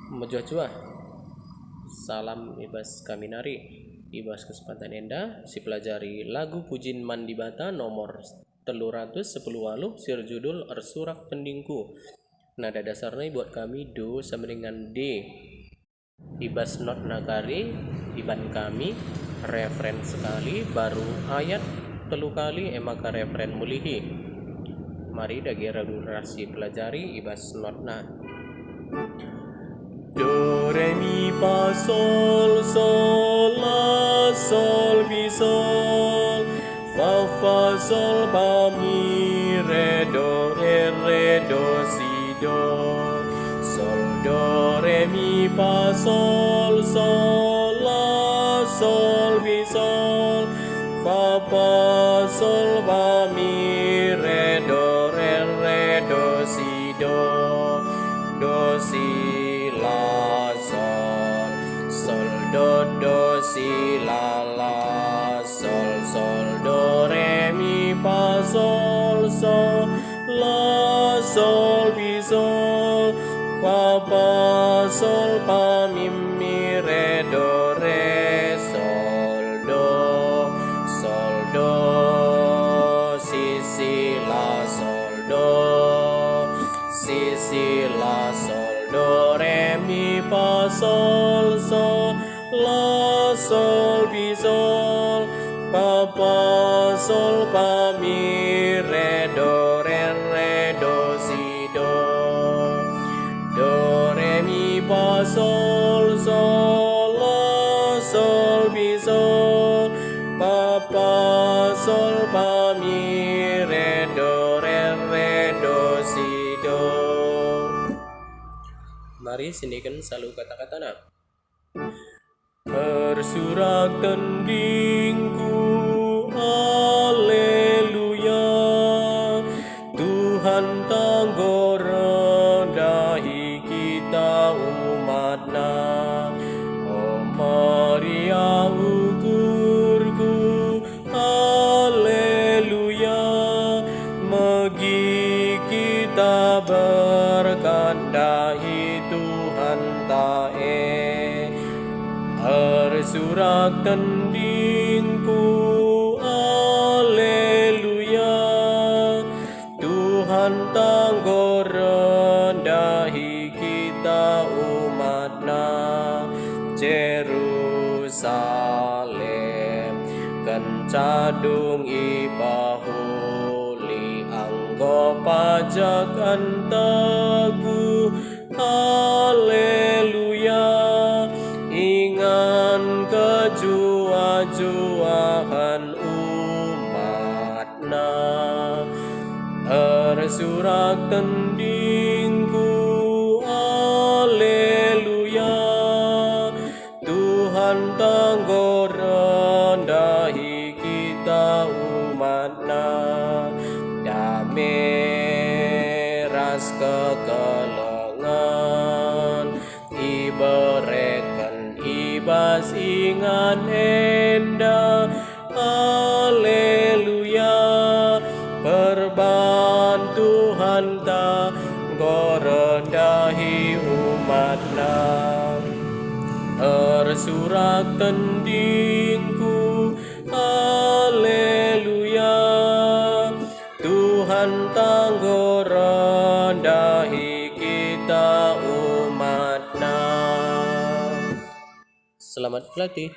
Mejua-jua. Salam Ibas Kaminari. Ibas kesempatan enda si pelajari lagu Pujin Mandibata nomor 310 walu sir judul Ersurak Pendingku. Nada dasarnya buat kami do sama dengan D. Ibas not nagari iban kami referen sekali baru ayat telu kali emaka referen mulihi. Mari dagi durasi pelajari ibas notna. Do re mi fa sol sol la sol mi sol fa sol fa mi re do si do sol do re mi fa sol sol la sol mi sol fa sol fa mi re do si la sol do si la sol do re mi fa sol la sol mi sol fa sol fa mi re do sol do si la sol do si la sol do re mi fa sol la sol mi sol fa sol fa mi re do si do re mi fa sol la sol mi sol fa sol fa mi re do si do. Mari sindikan selalu kata-kata nak. Bersurak tandingku, haleluya. Tuhan tangguh rendahi kita umatnya. Oh Maria ukurku, haleluya. Megi kita berkandahi Tuhan tae. Bersurak tandingku, haleluya. Tuhan tangguh rendahi kita umatnya. Jerusalem kencadung ipahuli anggo pajak antagu, haleluya. Ingan kejua-juaan umatna. Ersurak tandingku, haleluya. Tuhan tangguh rendahi kita umatna. Damai ras kekelengan ibereken ibas ingan enda, haleluya. Perbantuhan tangguh rendahi umatna. Ersurak tandingku, haleluya. Tuhan tangguh rendahi kita umatnya. Selamat berlatih.